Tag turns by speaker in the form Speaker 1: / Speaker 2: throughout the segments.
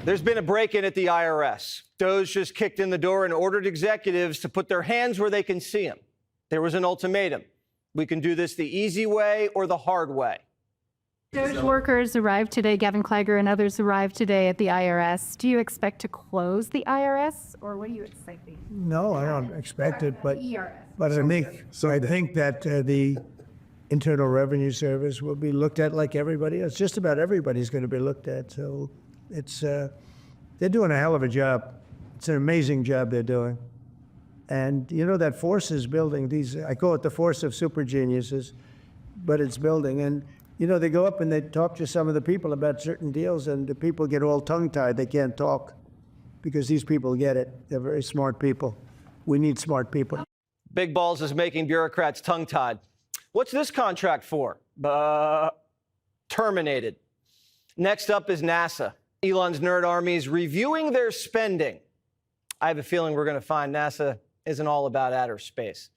Speaker 1: There's been a break-in at the IRS. DOGE just kicked in the door and ordered executives to put their hands where they can see them. There was an ultimatum. We can do this the easy way or the hard way.
Speaker 2: DOGE workers arrived today. Gavin Klager and others arrived today at the IRS. Do you expect to close the IRS, or what are you expecting?
Speaker 3: No, I don't expect it, but I think that the Internal Revenue Service will be looked at like everybody else. Just about everybody's going to be looked at. So it's they're doing a hell of a job. It's an amazing job they're doing. And you know, that force is building these, I call it the force of super geniuses, but it's building. And you know, they go up and they talk to some of the people about certain deals, and the people get all tongue-tied. They can't talk because these people get it. They're very smart people. We need smart people.
Speaker 1: Big Balls is making bureaucrats tongue-tied. What's this contract for? Terminated. Next up is NASA. Elon's nerd army is reviewing their spending. I have a feeling we're going to find NASA isn't all about outer space.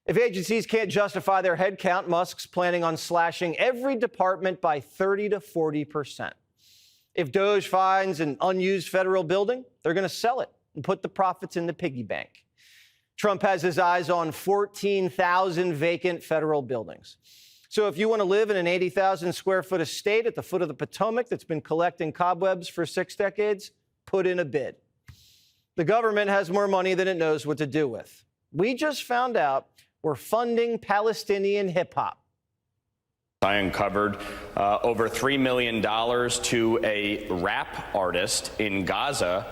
Speaker 1: If agencies can't justify their headcount, Musk's planning on slashing every department by 30 to 40%. If DOGE finds an unused federal building, they're going to sell it and put the profits in the piggy bank. Trump has his eyes on 14,000 vacant federal buildings. So if you want to live in an 80,000 square foot estate at the foot of the Potomac that's been collecting cobwebs for 6 decades, put in a bid. The government has more money than it knows what to do with. We just found out we're funding Palestinian hip-hop.
Speaker 4: I uncovered over $3 million to a rap artist in Gaza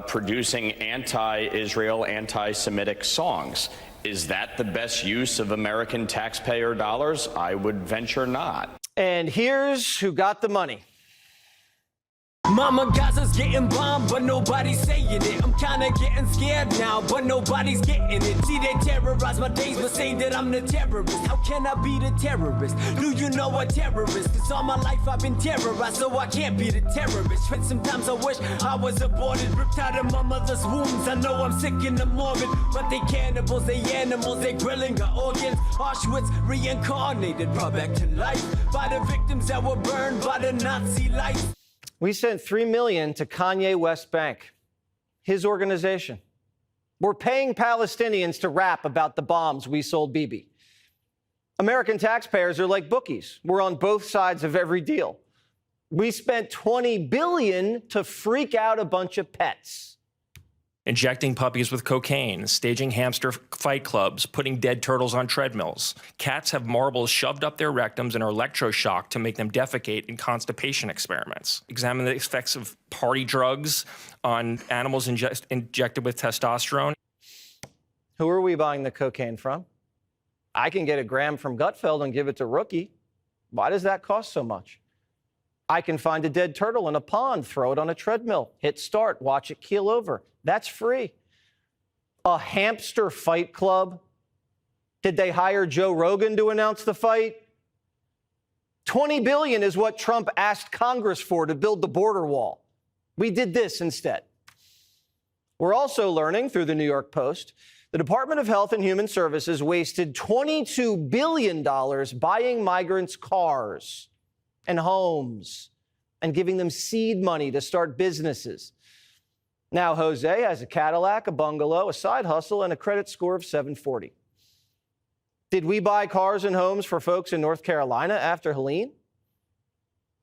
Speaker 4: producing anti-Israel, anti-Semitic songs. Is that the best use of American taxpayer dollars? I would venture not.
Speaker 1: And here's who got the money.
Speaker 5: Mama, Gaza's getting bombed, but nobody's saying it. I'm kinda getting scared now, but nobody's getting it. See, they terrorize my days, but say that I'm the terrorist. How can I be the terrorist? Do you know a terrorist? Cause all my life I've been terrorized, so I can't be the terrorist. But sometimes I wish I was aborted, ripped out of my mother's wombs. I know I'm sick and I'm morbid, but they cannibals, they animals, they grilling our organs. Auschwitz reincarnated, brought back to life by the victims that were burned by the Nazi lights.
Speaker 1: We sent $3 million to Kanye West Bank, his organization. We're paying Palestinians to rap about the bombs we sold Bibi. American taxpayers are like bookies. We're on both sides of every deal. We spent $20 billion to freak out a bunch of pets.
Speaker 6: Injecting puppies with cocaine, staging hamster fight clubs, putting dead turtles on treadmills. Cats have marbles shoved up their rectums and are electroshocked to make them defecate in constipation experiments. Examine the effects of party drugs on animals injected with testosterone.
Speaker 1: Who are we buying the cocaine from? I can get a gram from Gutfeld and give it to Rookie. Why does that cost so much? I can find a dead turtle in a pond, throw it on a treadmill, hit start, watch it keel over. That's free. A hamster fight club? Did they hire Joe Rogan to announce the fight? $20 billion is what Trump asked Congress for to build the border wall. We did this instead. We're also learning through the New York Post, the Department of Health and Human Services wasted $22 billion buying migrants cars and homes and giving them seed money to start businesses. Now Jose has a Cadillac, a bungalow, a side hustle, and a credit score of 740. Did we buy cars and homes for folks in North Carolina after Helene?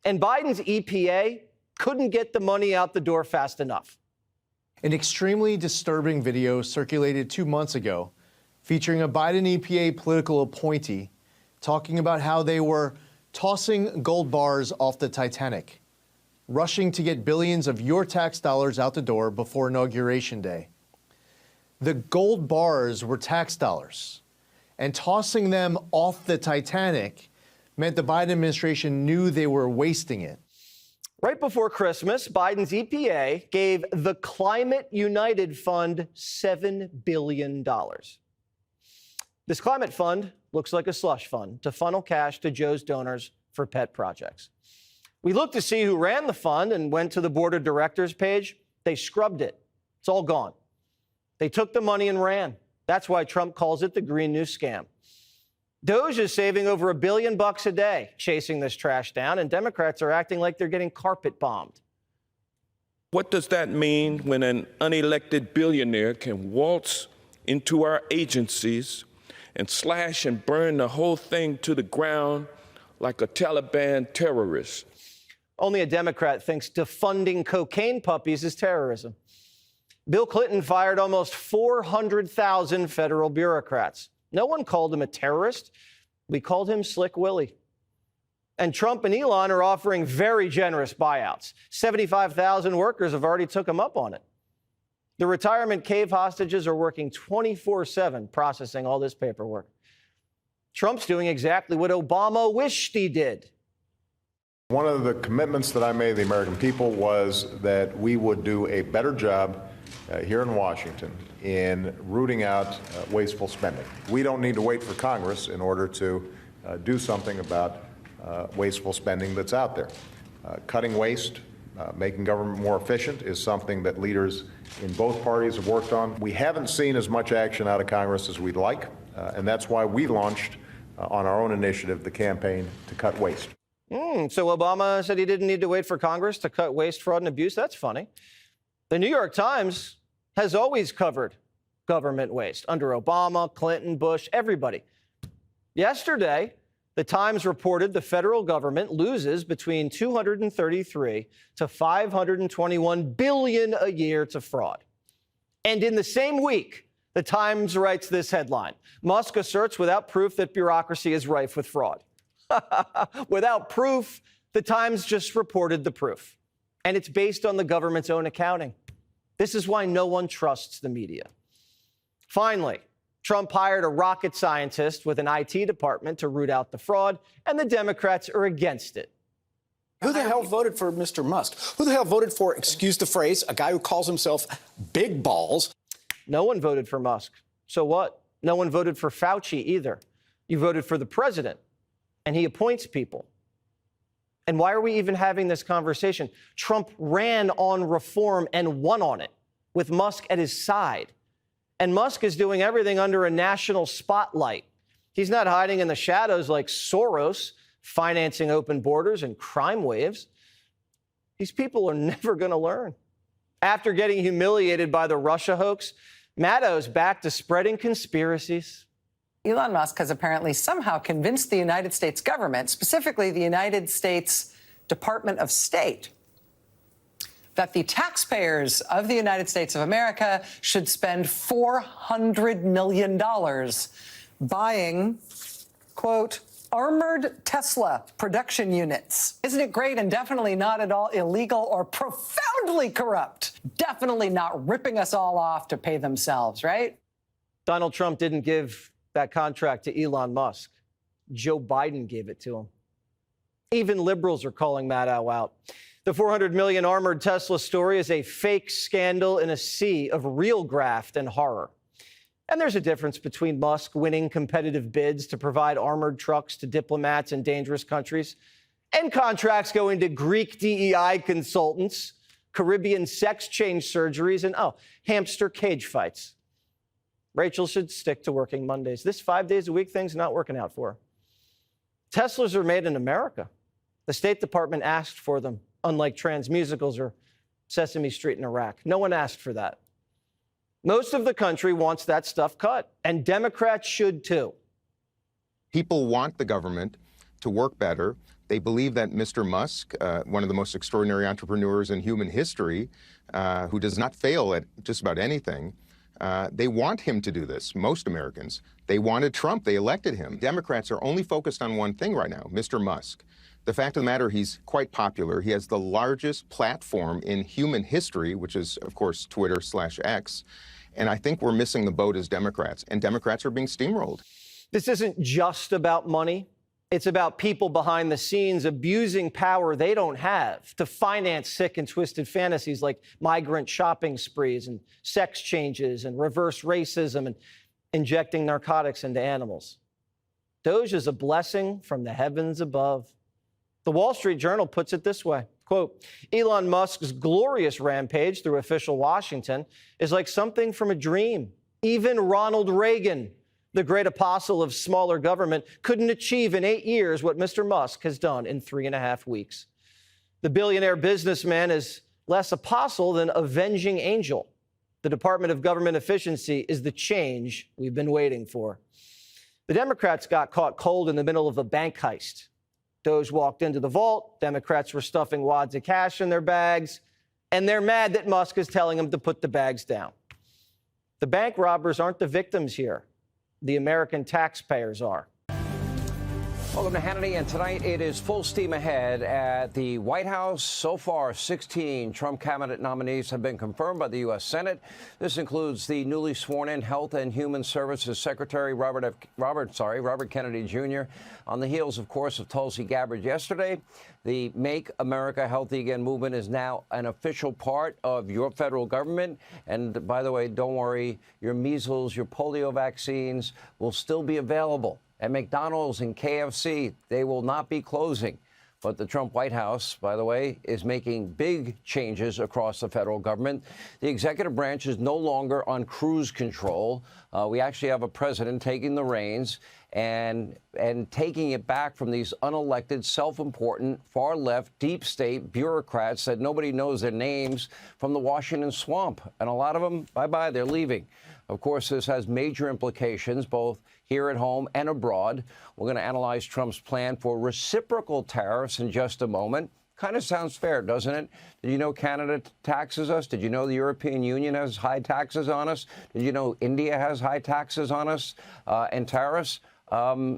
Speaker 1: And Biden's EPA couldn't get the money out the door fast enough.
Speaker 7: An extremely disturbing video circulated 2 months ago featuring a Biden EPA political appointee talking about how they were tossing gold bars off the Titanic, rushing to get billions of your tax dollars out the door before Inauguration Day. The gold bars were tax dollars, and tossing them off the Titanic meant the Biden administration knew they were wasting it.
Speaker 1: Right before Christmas, Biden's EPA gave the Climate United Fund $7 billion. This climate fund looks like a slush fund to funnel cash to Joe's donors for pet projects. We looked to see who ran the fund and went to the board of directors page. They scrubbed it. It's all gone. They took the money and ran. That's why Trump calls it the Green New Scam. DOGE is saving over $1 billion a day chasing this trash down, and Democrats are acting like they're getting carpet bombed.
Speaker 8: What does that mean when an unelected billionaire can waltz into our agencies and slash and burn the whole thing to the ground like a Taliban terrorist?
Speaker 1: Only a Democrat thinks defunding cocaine puppies is terrorism. Bill Clinton fired almost 400,000 federal bureaucrats. No one called him a terrorist. We called him Slick Willie. And Trump and Elon are offering very generous buyouts. 75,000 workers have already took them up on it. The retirement cave hostages are working 24/7 processing all this paperwork. Trump's doing exactly what Obama wished he did.
Speaker 9: One of the commitments that I made to the American people was that we would do a better job here in Washington in rooting out wasteful spending. We don't need to wait for Congress in order to do something about wasteful spending that's out there. Cutting waste, making government more efficient is something that leaders in both parties have worked on. We haven't seen as much action out of Congress as we'd like, and that's why we launched on our own initiative the campaign to cut waste.
Speaker 1: So Obama said he didn't need to wait for Congress to cut waste, fraud, and abuse. That's funny. The New York Times has always covered government waste under Obama, Clinton, Bush, everybody. Yesterday, the Times reported the federal government loses between $233 to $521 billion a year to fraud. And in the same week, the Times writes this headline: Musk asserts without proof that bureaucracy is rife with fraud. Without proof, the Times just reported the proof. And it's based on the government's own accounting. This is why no one trusts the media. Finally, Trump hired a rocket scientist with an IT department to root out the fraud, and the Democrats are against it.
Speaker 10: Who the hell voted for Mr. Musk? Who the hell voted for, excuse the phrase, a guy who calls himself Big Balls?
Speaker 1: No one voted for Musk. So what? No one voted for Fauci either. You voted for the president, and he appoints people. And why are we even having this conversation? Trump ran on reform and won on it with Musk at his side. And Musk is doing everything under a national spotlight. He's not hiding in the shadows like Soros, financing open borders and crime waves. These people are never going to learn. After getting humiliated by the Russia hoax, Maddow's back to spreading conspiracies.
Speaker 11: Elon Musk has apparently somehow convinced the United States government, specifically the United States Department of State, that the taxpayers of the United States of America should spend $400 million buying, quote, armored Tesla production units. Isn't it great and definitely not at all illegal or profoundly corrupt? Definitely not ripping us all off to pay themselves, right?
Speaker 1: Donald Trump didn't give that contract to Elon Musk. Joe Biden gave it to him. Even liberals are calling Maddow out. The $400 million armored Tesla story is a fake scandal in a sea of real graft and horror. And there's a difference between Musk winning competitive bids to provide armored trucks to diplomats in dangerous countries and contracts going to Greek DEI consultants, Caribbean sex change surgeries, and, hamster cage fights. Rachel should stick to working Mondays. This 5 days a week thing's not working out for her. Teslas are made in America. The State Department asked for them, unlike trans musicals or Sesame Street in Iraq. No one asked for that. Most of the country wants that stuff cut, and Democrats should too.
Speaker 12: People want the government to work better. They believe that Mr. Musk, one of the most extraordinary entrepreneurs in human history, who does not fail at just about anything, they want him to do this, most Americans. They wanted Trump. They elected him. Democrats are only focused on one thing right now, Mr. Musk. The fact of the matter, he's quite popular. He has the largest platform in human history, which is, of course, Twitter/X. And I think we're missing the boat as Democrats, and Democrats are being steamrolled.
Speaker 1: This isn't just about money. It's about people behind the scenes abusing power they don't have to finance sick and twisted fantasies like migrant shopping sprees and sex changes and reverse racism and injecting narcotics into animals. DOGE is a blessing from the heavens above. The Wall Street Journal puts it this way, quote, Elon Musk's glorious rampage through official Washington is like something from a dream. Even Ronald Reagan, the great apostle of smaller government, couldn't achieve in 8 years what Mr. Musk has done in 3.5 weeks. The billionaire businessman is less apostle than avenging angel. The Department of Government Efficiency is the change we've been waiting for. The Democrats got caught cold in the middle of a bank heist. DOGE walked into the vault. Democrats were stuffing wads of cash in their bags, and they're mad that Musk is telling them to put the bags down. The bank robbers aren't the victims here. The American taxpayers are.
Speaker 13: Welcome to Hannity, and tonight it is full steam ahead at the White House. So far, 16 Trump cabinet nominees have been confirmed by the U.S. Senate. This includes the newly sworn-in Health and Human Services Secretary Robert Kennedy Jr. On the heels, of course, of Tulsi Gabbard yesterday, the Make America Healthy Again movement is now an official part of your federal government. And by the way, don't worry, your measles, your polio vaccines will still be available. At McDonald's and KFC, they will not be closing. But the Trump White House, by the way, is making big changes across the federal government. The executive branch is no longer on cruise control. We actually have a president taking the reins and taking it back from these unelected, self-important, far-left, deep state bureaucrats that nobody knows their names from the Washington swamp. And a lot of them, bye-bye, they're leaving. Of course, this has major implications, both here at home and abroad. We're going to analyze Trump's plan for reciprocal tariffs in just a moment. Kind of sounds fair, doesn't it? Did you know Canada taxes us? Did you know the European Union has high taxes on us? Did you know India has high taxes on us and tariffs? Why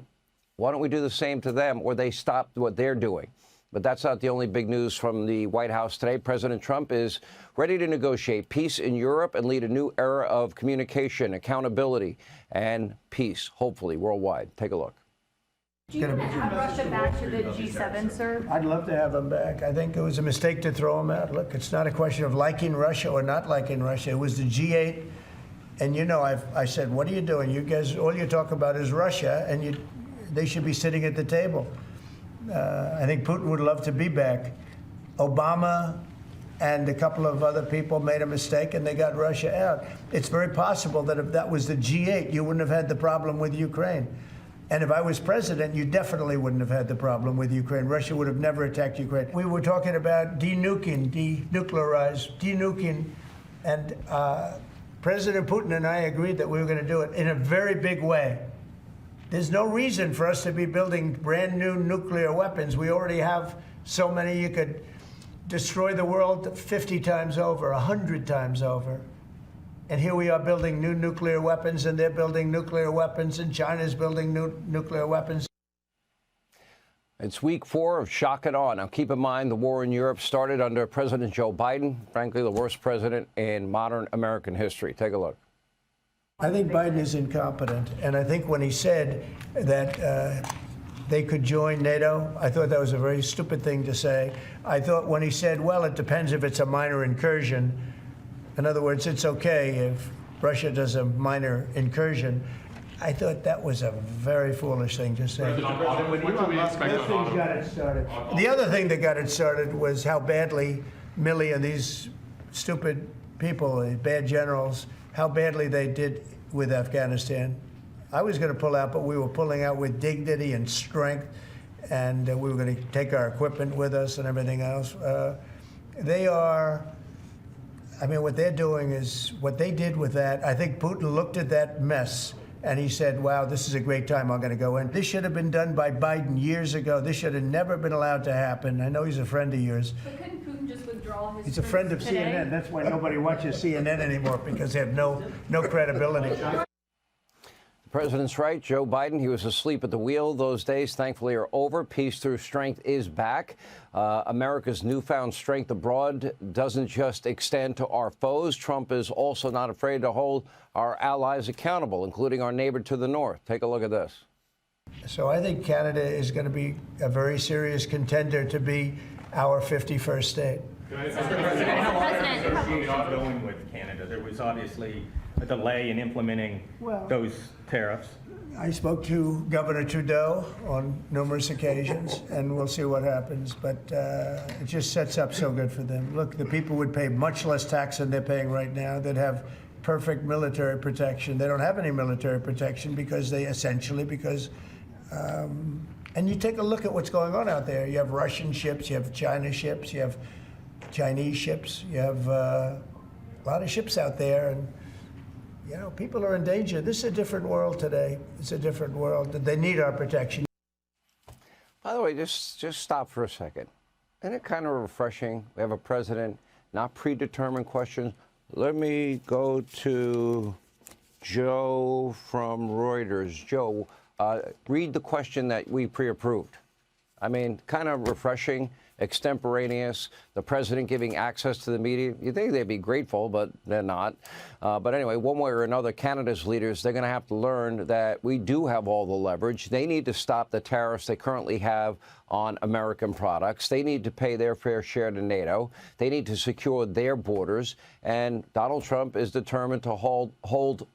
Speaker 13: don't we do the same to them, or they stop what they're doing? But that's not the only big news from the White House today. President Trump is ready to negotiate peace in Europe and lead a new era of communication, accountability, and peace, hopefully, worldwide. Take a look.
Speaker 2: Do you want to have Russia back to the G7, sir?
Speaker 3: I'd love to have them back. I think it was a mistake to throw them out. Look, it's not a question of liking Russia or not liking Russia. It was the G8. And, you know, I said, what are you doing? You guys, all you talk about is Russia, and they should be sitting at the table. I think Putin would love to be back. Obama and a couple of other people made a mistake, and they got Russia out. It's very possible that if that was the G8, you wouldn't have had the problem with Ukraine. And if I was president, you definitely wouldn't have had the problem with Ukraine. Russia would have never attacked Ukraine. We were talking about denuking, denuking, and President Putin and I agreed that we were going to do it in a very big way. There's no reason for us to be building brand new nuclear weapons. We already have so many. You could destroy the world 50 times over, 100 times over. And here we are building new nuclear weapons, and they're building nuclear weapons, and China's building new nuclear weapons.
Speaker 13: It's week 4 of shock and awe. Now, keep in mind, the war in Europe started under President Joe Biden, frankly, the worst president in modern American history. Take a look.
Speaker 3: I think Biden is incompetent, and I think when he said that they could join NATO, I thought that was a very stupid thing to say. I thought when he said, well, it depends if it's a minor incursion. In other words, it's okay if Russia does a minor incursion. I thought that was a very foolish thing to say. The other thing that got it started was how badly Milley and these stupid people, these bad generals, how badly they did with Afghanistan. I was going to pull out, but we were pulling out with dignity and strength, and we were going to take our equipment with us and everything else. They are, I mean, what they're doing is, what they did with that, I think Putin looked at that mess and he said, wow, this is a great time, I'm going to go in. This should have been done by Biden years ago. This should have never been allowed to happen. I know he's a friend of yours.
Speaker 2: But couldn't Putin just withdraw his
Speaker 3: He's a friend of
Speaker 2: today?
Speaker 3: CNN. That's why nobody watches CNN anymore, because they have no credibility.
Speaker 13: The president's right. Joe Biden, he was asleep at the wheel. Those days, thankfully, are over. Peace through strength is back. America's newfound strength abroad doesn't just extend to our foes. Trump is also not afraid to hold our allies accountable, including our neighbor to the north. Take a look at this.
Speaker 3: So I think Canada is going to be a very serious contender to be our 51st state.
Speaker 14: Going with Canada, there was obviously a delay in implementing those tariffs.
Speaker 3: I spoke to Governor Trudeau on numerous occasions, and we'll see what happens. But it just sets up so good for them. Look, the people would pay much less tax than they're paying right now. They'd have perfect military protection. They don't have any military protection because they essentially, and you take a look at what's going on out there. You have Russian ships, you have China ships, you have Chinese ships. You have a lot of ships out there, and people are in danger. This is a different world today. It's a different world. They need our protection.
Speaker 13: By the way, just stop for a second. Isn't it kind of refreshing? We have a president, not predetermined questions. Let me go to Joe from Reuters. Joe, read the question that we pre-approved. I mean, kind of refreshing, extemporaneous, the president giving access to the media. You'd think they'd be grateful, but they're not. But anyway, one way or another, Canada's leaders, they're going to have to learn that we do have all the leverage. They need to stop the tariffs they currently have on American products. They need to pay their fair share to NATO. They need to secure their borders. And Donald Trump is determined to hold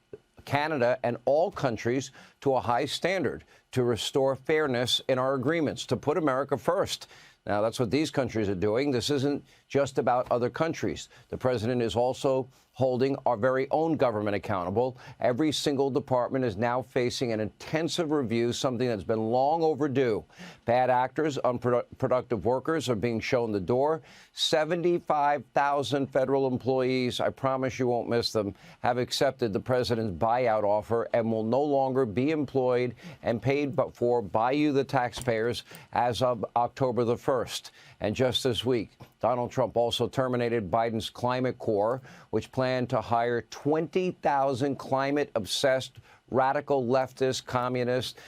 Speaker 13: Canada and all countries to a high standard, to restore fairness in our agreements, to put America first. Now, that's what these countries are doing. This isn't just about other countries. The president is also holding our very own government accountable. Every single department is now facing an intensive review, something that's been long overdue. Bad actors, unproductive workers are being shown the door. 75,000 federal employees, I promise you won't miss them, have accepted the president's buyout offer and will no longer be employed and paid for by you, the taxpayers, as of October the 1st. And just this week, Donald Trump also terminated Biden's Climate Corps, which planned to hire 20,000 climate-obsessed radical leftist, communist,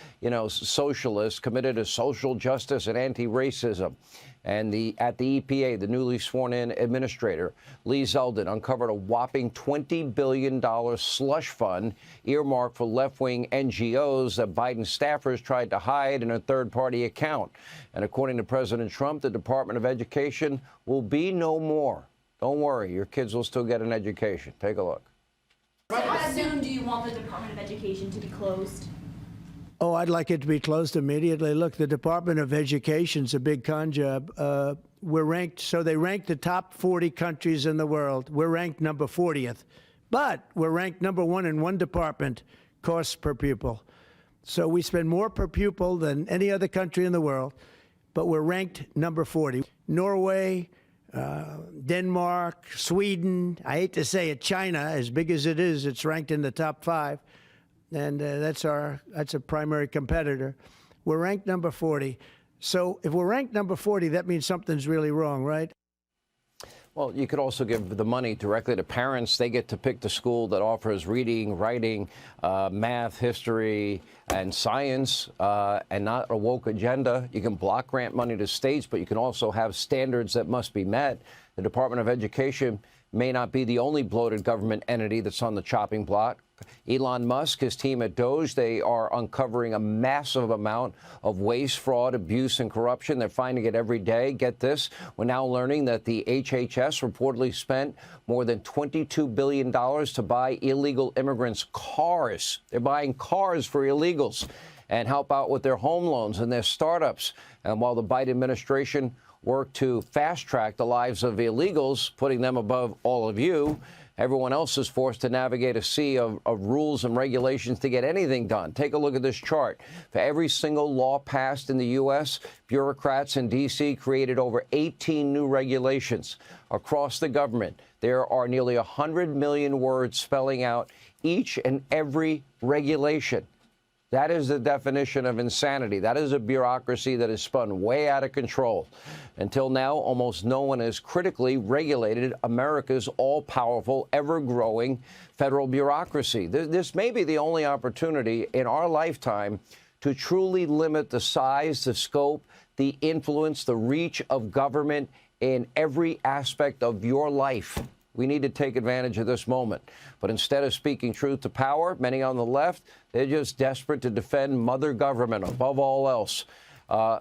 Speaker 13: socialists committed to social justice and anti-racism. And at the EPA, the newly sworn-in administrator, Lee Zeldin, uncovered a whopping $20 billion slush fund earmarked for left-wing NGOs that Biden staffers tried to hide in a third-party account. And according to President Trump, the Department of Education will be no more. Don't worry, your kids will still get an education. Take a look.
Speaker 15: How soon do you want the Department of Education to be closed?
Speaker 3: Oh, I'd like it to be closed immediately. Look, the Department of Education's a big con job. We're ranked, so they rank the top 40 countries in the world. We're ranked number 40th, but we're ranked number 1 in one department, costs per pupil. So we spend more per pupil than any other country in the world, but we're ranked number 40. Norway, Denmark, Sweden, I hate to say it, China, as big as it is, it's ranked in the top 5. And that's a primary competitor. We're ranked number 40. So if we're ranked number 40, that means something's really wrong, right?
Speaker 13: Well, you could also give the money directly to parents. They get to pick the school that offers reading, writing, math, history, and science, and not a woke agenda. You can block grant money to states, but you can also have standards that must be met. The Department of Education may not be the only bloated government entity that's on the chopping block. Elon Musk, his team at DOGE, they are uncovering a massive amount of waste, fraud, abuse, and corruption. They're finding it every day. Get this. We're now learning that the HHS reportedly spent more than $22 billion to buy illegal immigrants' cars. They're buying cars for illegals and help out with their home loans and their startups. And while the Biden administration worked to fast-track the lives of illegals, putting them above all of you, everyone else is forced to navigate a sea of rules and regulations to get anything done. Take a look at this chart. For every single law passed in the U.S., bureaucrats in D.C. created over 18 new regulations. Across the government, there are nearly 100 million words spelling out each and every regulation. That is the definition of insanity. That is a bureaucracy that is spun way out of control. Until now, almost no one has critically regulated America's all-powerful, ever-growing federal bureaucracy. This may be the only opportunity in our lifetime to truly limit the size, the scope, the influence, the reach of government in every aspect of your life. We need to take advantage of this moment. But instead of speaking truth to power, many on the left, they're just desperate to defend mother government above all else.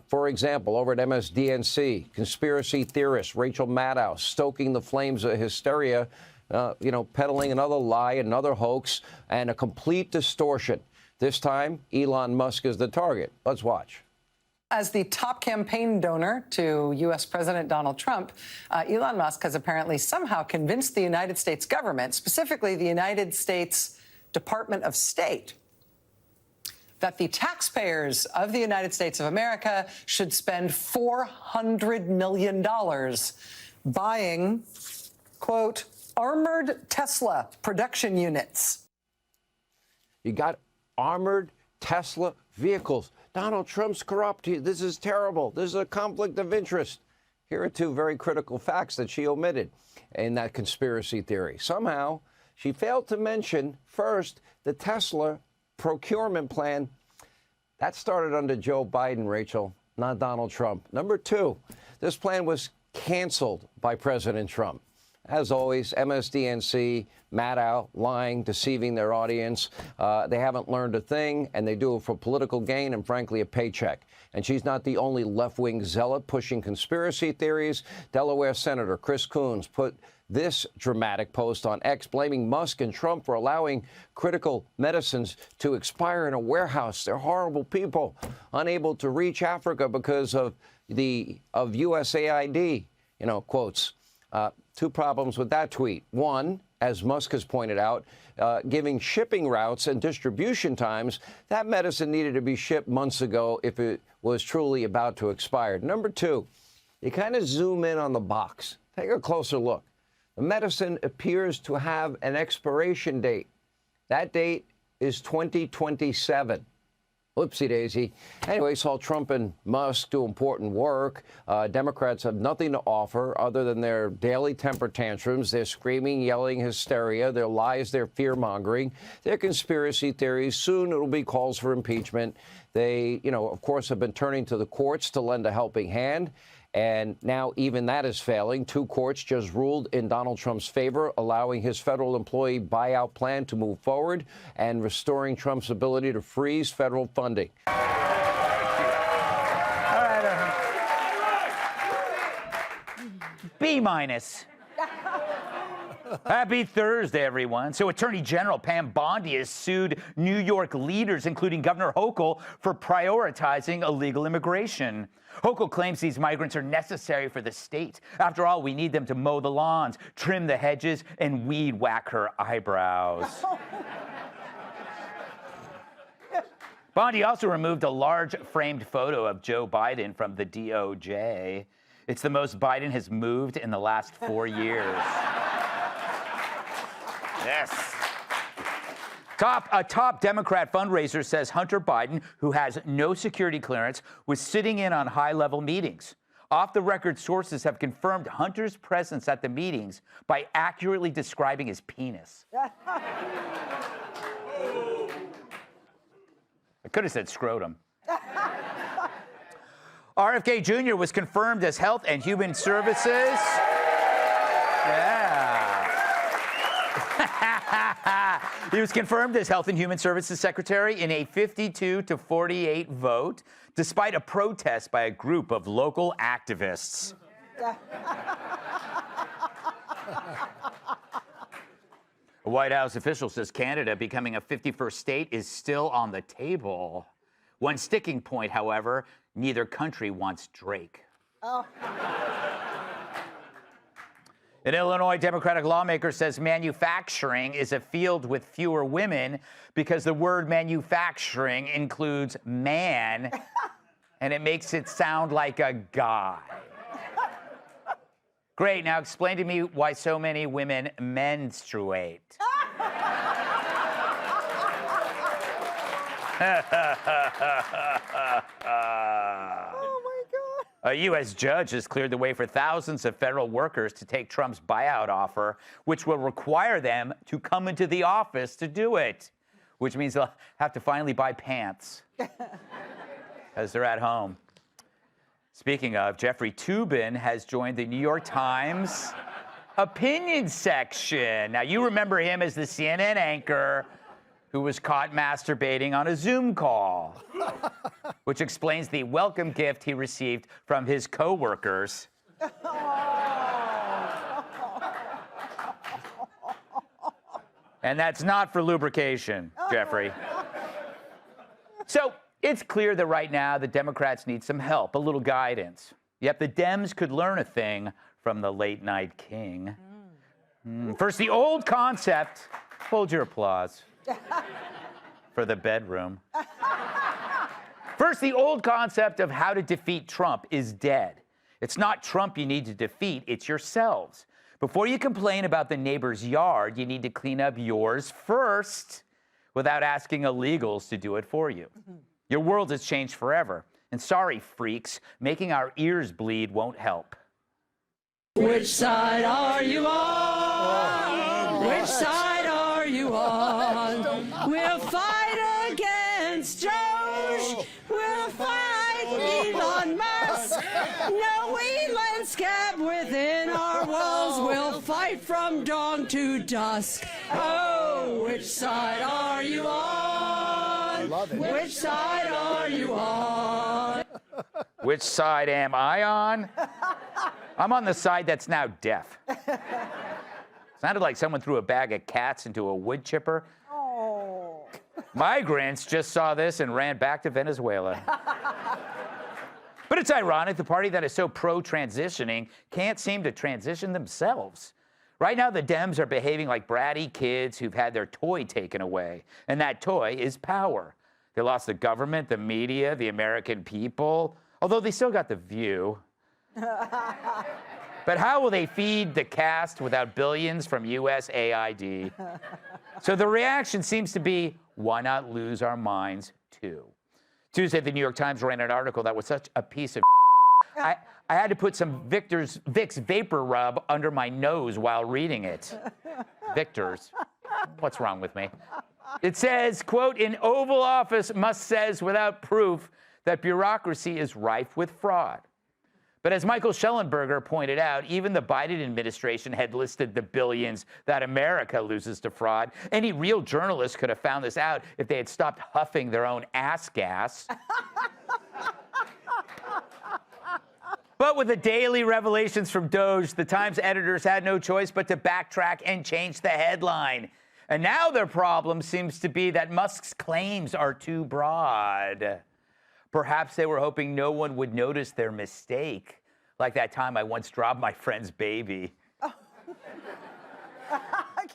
Speaker 13: For example, over at MSDNC, conspiracy theorist Rachel Maddow stoking the flames of hysteria, peddling another lie, another hoax, and a complete distortion. This time, Elon Musk is the target. Let's watch.
Speaker 11: As the top campaign donor to U.S. President Donald Trump, Elon Musk has apparently somehow convinced the United States government, specifically the United States Department of State, that the taxpayers of the United States of America should spend $400 million buying, quote, armored Tesla production units.
Speaker 13: You got armored Tesla vehicles. Donald Trump's corrupt. This is terrible. This is a conflict of interest. Here are two very critical facts that she omitted in that conspiracy theory. Somehow, she failed to mention, first, the Tesla procurement plan. That started under Joe Biden, Rachel, not Donald Trump. Number two, this plan was canceled by President Trump. As always, MSDNC, mad out, lying, deceiving their audience. They haven't learned a thing, and they do it for political gain and, frankly, a paycheck. And she's not the only left-wing zealot pushing conspiracy theories. Delaware Senator Chris Coons put this dramatic post on X, blaming Musk and Trump for allowing critical medicines to expire in a warehouse. They're horrible people, unable to reach Africa because of USAID, quotes. Two problems with that tweet. One, as Musk has pointed out, giving shipping routes and distribution times, that medicine needed to be shipped months ago if it was truly about to expire. Number two, you kind of zoom in on the box. Take a closer look. The medicine appears to have an expiration date. That date is 2027. Whoopsie daisy. Anyway, saw Trump and Musk do important work. Democrats have nothing to offer other than their daily temper tantrums, their screaming, yelling hysteria, their lies, their fear-mongering, their conspiracy theories. Soon it'll be calls for impeachment. They, of course, have been turning to the courts to lend a helping hand. And now even that is failing. Two courts just ruled in Donald Trump's favor, allowing his federal employee buyout plan to move forward and restoring Trump's ability to freeze federal funding.
Speaker 16: All right. B minus. Happy Thursday, everyone. So Attorney General Pam Bondi has sued New York leaders, including Governor Hochul, for prioritizing illegal immigration. Hochul claims these migrants are necessary for the state. After all, we need them to mow the lawns, trim the hedges, and weed whack her eyebrows. Bondi also removed a large framed photo of Joe Biden from the DOJ. It's the most Biden has moved in the last 4 years. Yes. A top Democrat fundraiser says Hunter Biden, who has no security clearance, was sitting in on high-level meetings. Off-the-record sources have confirmed Hunter's presence at the meetings by accurately describing his penis. I could have said scrotum. RFK Jr. was confirmed as Health and Human Services. Yeah. He was confirmed as Health and Human Services Secretary in a 52-48 vote, despite a protest by a group of local activists. A White House official says Canada becoming a 51st state is still on the table. One sticking point, however, neither country wants Drake. Oh. An Illinois Democratic lawmaker says manufacturing is a field with fewer women because the word manufacturing includes man, and it makes it sound like a guy. Great, now explain to me why so many women menstruate. A U.S. judge has cleared the way for thousands of federal workers to take Trump's buyout offer, which will require them to come into the office to do it, which means they'll have to finally buy pants because they're at home. Speaking of, Jeffrey Toobin has joined the New York Times opinion section. Now, you remember him as the CNN anchor who was caught masturbating on a Zoom call, which explains the welcome gift he received from his co-workers. And that's not for lubrication, Jeffrey. So it's clear that right now the Democrats need some help, a little guidance. Yet the Dems could learn a thing from the late night king. First, the old concept, hold your applause, for the bedroom. First, the old concept of how to defeat Trump is dead. It's not Trump you need to defeat, it's yourselves. Before you complain about the neighbor's yard, you need to clean up yours first without asking illegals to do it for you. Your world has changed forever. And sorry, freaks, making our ears bleed won't help.
Speaker 5: Which side are you on? Which side are you on? We'll fight against DOGE. We'll fight Elon Musk. No Elon scab within our walls. We'll fight from dawn to dusk. Oh, which side are you on? Which side are you on?
Speaker 16: Which side am I on? I'm on the side that's now deaf. Sounded like someone threw a bag of cats into a wood chipper.
Speaker 11: Oh.
Speaker 16: Migrants just saw this and ran back to Venezuela. But it's ironic, the party that is so pro-transitioning can't seem to transition themselves. Right now, the Dems are behaving like bratty kids who've had their toy taken away, and that toy is power. They lost the government, the media, the American people, although they still got The View. But how will they feed the cast without billions from USAID? So the reaction seems to be, why not lose our minds too? Tuesday, the New York Times ran an article that was such a piece of I had to put some Vicks Vapor Rub under my nose while reading it. Victor's. What's wrong with me? It says, quote, in Oval Office, Musk says without proof that bureaucracy is rife with fraud. But as Michael Schellenberger pointed out, even the Biden administration had listed the billions that America loses to fraud. Any real journalist could have found this out if they had stopped huffing their own ass gas. But with the daily revelations from DOGE, the Times editors had no choice but to backtrack and change the headline. And now their problem seems to be that Musk's claims are too broad. Perhaps they were hoping no one would notice their mistake, like that time I once dropped my friend's baby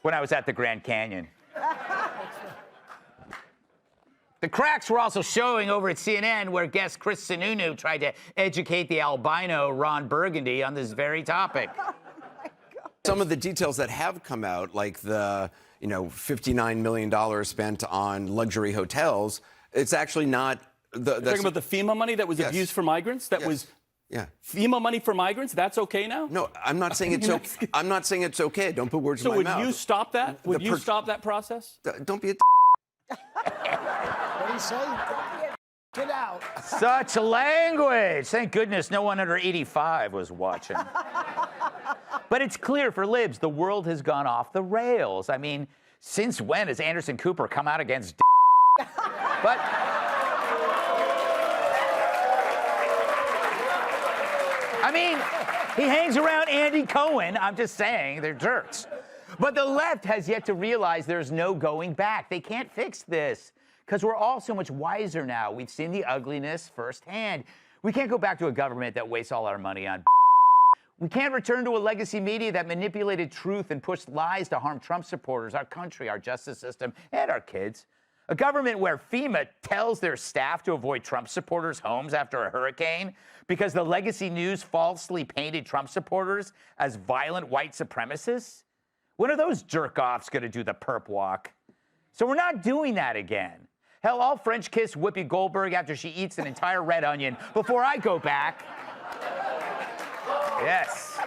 Speaker 16: when I was at the Grand Canyon. The cracks were also showing over at CNN, where guest Chris Sununu tried to educate the albino Ron Burgundy on this very topic.
Speaker 17: Some of the details that have come out, like the $59 million spent on luxury hotels, it's actually not.
Speaker 18: You're talking about the FEMA money that was abused for migrants? That was FEMA money for migrants? That's okay now?
Speaker 17: No, I'm not saying it's okay. I'm not saying it's okay. Don't put words in my mouth.
Speaker 18: So would you stop that? Would you stop that process?
Speaker 17: Don't be a
Speaker 3: What do you say? Get out.
Speaker 16: Such language. Thank goodness no one under 85 was watching. But it's clear for libs, the world has gone off the rails. I mean, since when has Anderson Cooper come out against But I mean, he hangs around Andy Cohen. I'm just saying, they're jerks. But the left has yet to realize there's no going back. They can't fix this because we're all so much wiser now. We've seen the ugliness firsthand. We can't go back to a government that wastes all our money on We can't return to a legacy media that manipulated truth and pushed lies to harm Trump supporters, our country, our justice system, and our kids. A government where FEMA tells their staff to avoid Trump supporters' homes after a hurricane because the legacy news falsely painted Trump supporters as violent white supremacists? When are those jerk-offs going to do the perp walk? So we're not doing that again. Hell, I'll French kiss Whoopi Goldberg after she eats an entire red onion before I go back. Yes.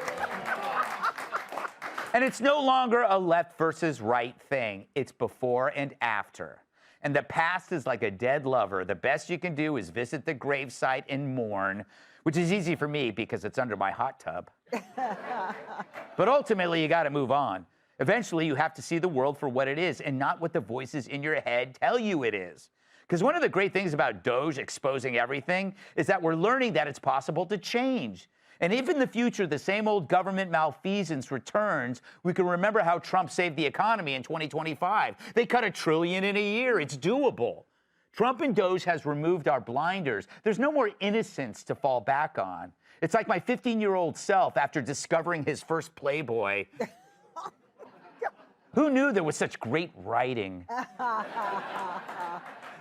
Speaker 16: And it's no longer a left versus right thing. It's before and after. And the past is like a dead lover. The best you can do is visit the gravesite and mourn, which is easy for me because it's under my hot tub. But ultimately, you got to move on. Eventually, you have to see the world for what it is and not what the voices in your head tell you it is. Because one of the great things about DOGE exposing everything is that we're learning that it's possible to change. And if in the future the same old government malfeasance returns, we can remember how Trump saved the economy in 2025. They cut $1 trillion in a year. It's doable. Trump and DOGE has removed our blinders. There's no more innocence to fall back on. It's like my 15-year-old self after discovering his first Playboy. Who knew there was such great writing?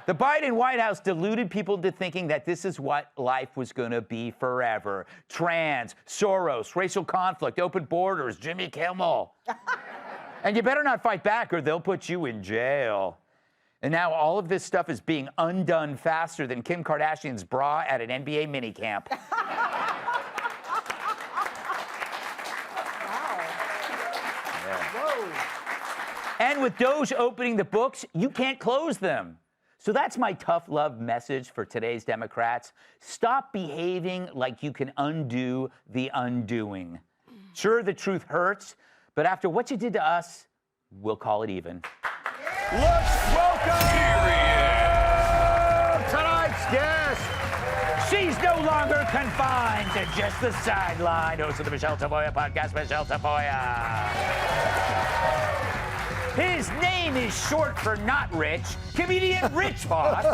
Speaker 16: The Biden White House deluded people into thinking that this is what life was going to be forever. Trans, Soros, racial conflict, open borders, Jimmy Kimmel. And you better not fight back or they'll put you in jail. And now all of this stuff is being undone faster than Kim Kardashian's bra at an NBA minicamp. And with DOGE opening the books, you can't close them. So that's my tough love message for today's Democrats. Stop behaving like you can undo the undoing. Sure, the truth hurts, but after what you did to us, we'll call it even. Welcome tonight's guest. She's no longer confined to just the sideline. Host of the Michelle Tafoya podcast, Michelle Tafoya. His name is short for not rich, comedian Rich Boss.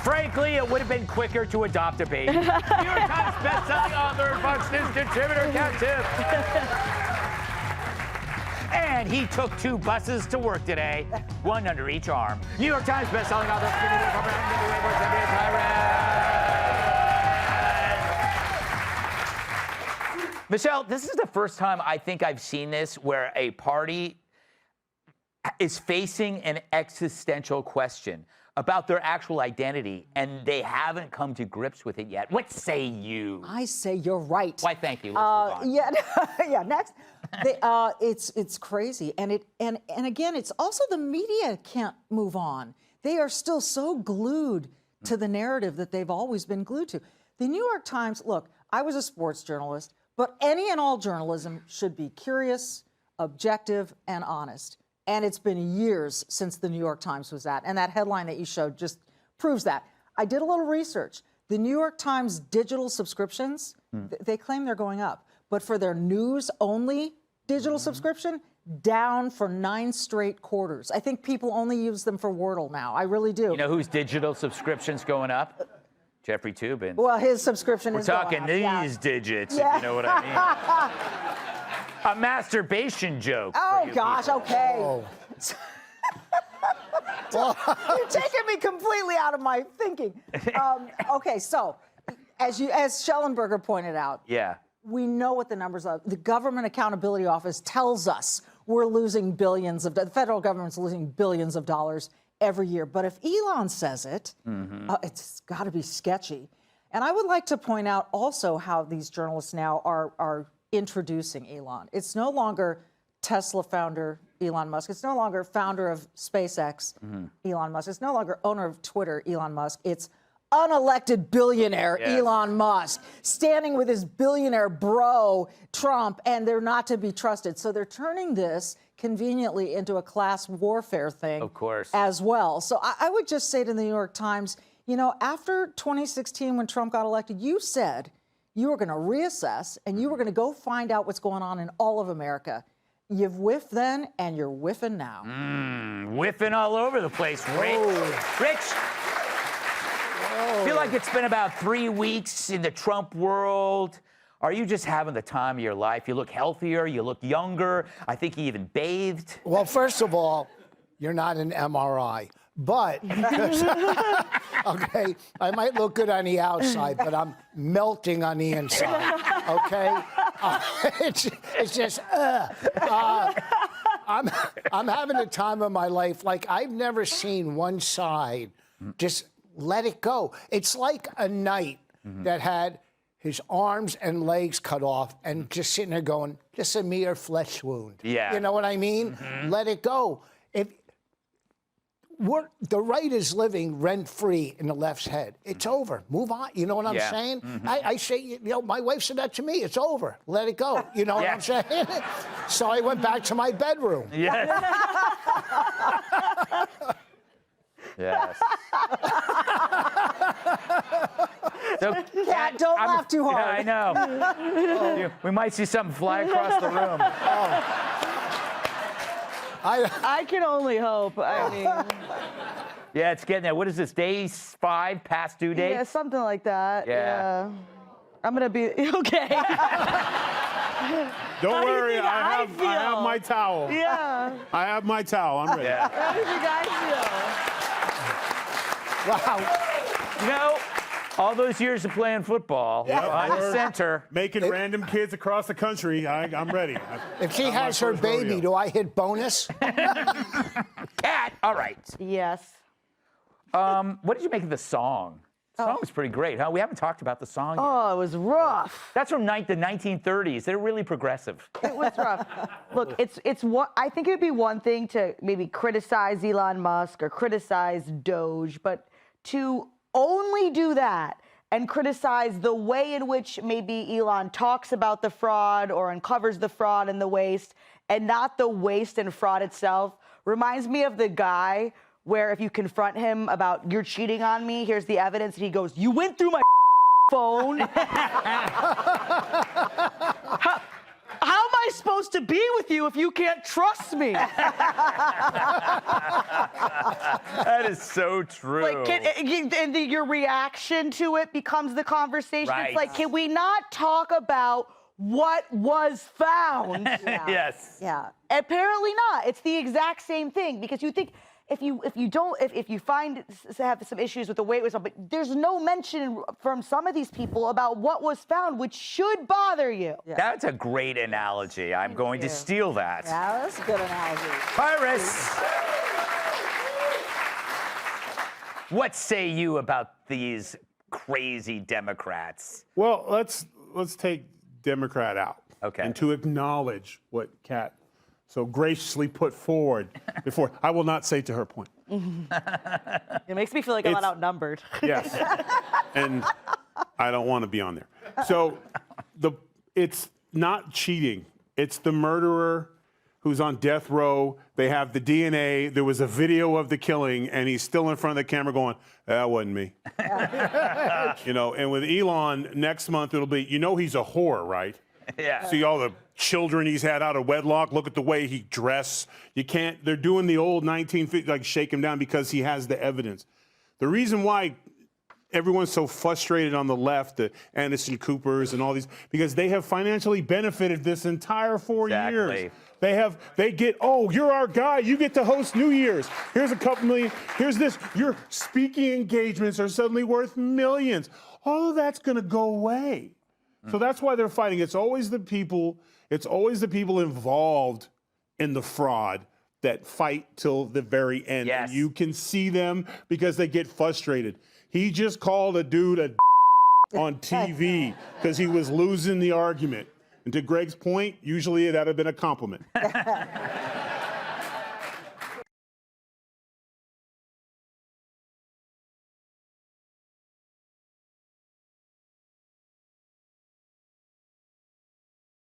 Speaker 16: Frankly, it would have been quicker to adopt a baby. New York Times bestselling author, Fox News contributor, captive. And he took 2 buses to work today, 1 under each arm. New York Times bestselling author, Michelle, this is the first time I think I've seen this where a party is facing an existential question about their actual identity, and they haven't come to grips with it yet. What say you?
Speaker 19: I say you're right.
Speaker 16: Why, thank you. Let's move on.
Speaker 19: Yeah, next. It's crazy. And again, it's also the media can't move on. They are still so glued to the narrative that they've always been glued to. The New York Times, look, I was a sports journalist, but any and all journalism should be curious, objective, and honest. And it's been years since the New York Times was that. And that headline that you showed just proves that. I did a little research. The New York Times digital subscriptions, they claim they're going up. But for their news-only digital subscription, down for 9 straight quarters. I think people only use them for Wordle now. I really do.
Speaker 16: You know whose digital subscription's going up? Jeffrey Toobin.
Speaker 19: Well, his subscription is going up.
Speaker 16: We're talking these digits, if you know what I mean. A masturbation joke.
Speaker 19: Oh, gosh, okay. You're taking me completely out of my thinking. Okay, so as Schellenberger pointed out, we know what the numbers are. The Government Accountability Office tells us we're losing billions of, the federal government's losing billions of dollars every year. But if Elon says it, it's got to be sketchy. And I would like to point out also how these journalists now are introducing Elon. It's no longer Tesla founder Elon Musk. It's no longer founder of SpaceX Elon Musk. It's no longer owner of Twitter Elon Musk. It's unelected billionaire Elon Musk standing with his billionaire bro Trump, and they're not to be trusted. So they're turning this conveniently into a class warfare thing,
Speaker 16: of course,
Speaker 19: as well. So I would just say to the New York Times, you know, after 2016, when Trump got elected, you said you were going to reassess and you were going to go find out what's going on in all of America. You've whiffed then, and you're whiffing now.
Speaker 16: Whiffing all over the place, Rich. I feel like it's been about 3 weeks in the Trump world. Are you just having the time of your life? You look healthier, you look younger. I think you even bathed.
Speaker 3: Well, first of all, you're not an MRI. But, okay, I might look good on the outside, but I'm melting on the inside, okay? It's just, I'm having the time of my life. Like, I've never seen one side just let it go. It's like a knight that had his arms and legs cut off and just sitting there going, just a mere flesh wound.
Speaker 16: Yeah.
Speaker 3: You know what I mean? Let it go. The right is living rent-free in the left's head. It's over. Move on. You know what I'm saying? I say, you know, my wife said that to me. It's over. Let it go. You know what I'm saying? So I went back to my bedroom.
Speaker 16: Yes. Yes. So,
Speaker 19: Cat, don't laugh too hard.
Speaker 16: Yeah, I know. We might see something fly across the room.
Speaker 20: I can only hope. I mean,
Speaker 16: yeah, it's getting there. What is this, day 5 past due date?
Speaker 20: yeah, something like that.
Speaker 16: Yeah.
Speaker 20: I'm gonna be okay.
Speaker 21: Don't
Speaker 20: How do you
Speaker 21: worry,
Speaker 20: think
Speaker 21: I have
Speaker 20: feel?
Speaker 21: my towel.
Speaker 20: Yeah.
Speaker 21: I have my towel. I'm ready.
Speaker 20: How do you think I
Speaker 16: Wow. You know, all those years of playing football on the center.
Speaker 21: Making random kids across the country. I'm ready.
Speaker 10: If she has her baby, do I hit bonus?
Speaker 16: Cat. All right.
Speaker 20: Yes.
Speaker 16: What did you make of the song? The song was pretty great, huh? We haven't talked about the song yet.
Speaker 20: Oh, it was rough.
Speaker 16: That's from the 1930s. They're really progressive.
Speaker 20: It was rough. Look, it's what I think it would be one thing to maybe criticize Elon Musk or criticize DOGE, but to only do that and criticize the way in which maybe Elon talks about the fraud or uncovers the fraud and the waste, and not the waste and fraud itself, reminds me of the guy where if you confront him about you're cheating on me, here's the evidence, and he goes, you went through my phone. How am I supposed to be with you if you can't trust me?
Speaker 16: That is so true.
Speaker 20: Like, your reaction to it becomes the conversation.
Speaker 16: Right.
Speaker 20: It's like, can we not talk about what was found?
Speaker 16: Yes.
Speaker 19: Yeah.
Speaker 20: Apparently not. It's the exact same thing, because you think if you find have some issues with the way it was found, but there's no mention from some of these people about what was found, which should bother you.
Speaker 19: Yeah.
Speaker 16: That's a great analogy. I'm going to steal that.
Speaker 19: Yeah, that's a good analogy.
Speaker 16: Iris, what say you about these crazy Democrats?
Speaker 21: Well, let's take Democrat out.
Speaker 16: Okay.
Speaker 21: And to acknowledge what Kat so graciously put forward before. I will not say to her point.
Speaker 20: It makes me feel like I'm not outnumbered.
Speaker 21: Yes. And I don't want to be on there. So it's not cheating. It's the murderer who's on death row. They have the DNA. There was a video of the killing, and he's still in front of the camera going, that wasn't me. You know, and with Elon, next month it'll be, you know he's a whore, right?
Speaker 16: Yeah.
Speaker 21: See all the children he's had out of wedlock. Look at the way he dressed. You can't, they're doing the old 1950, like shake him down because he has the evidence. The reason why everyone's so frustrated on the left, the Anderson Coopers and all these, because they have financially benefited this entire 4 years. They get, oh, you're our guy. You get to host New Year's. Here's a couple million. Here's this. Your speaking engagements are suddenly worth millions. All of that's going to go away. So that's why they're fighting. It's always the people involved in the fraud that fight till the very end.
Speaker 16: Yes.
Speaker 21: And you can see them because they get frustrated. He just called a dude on TV because he was losing the argument. And to Greg's point, usually that'd have been a compliment.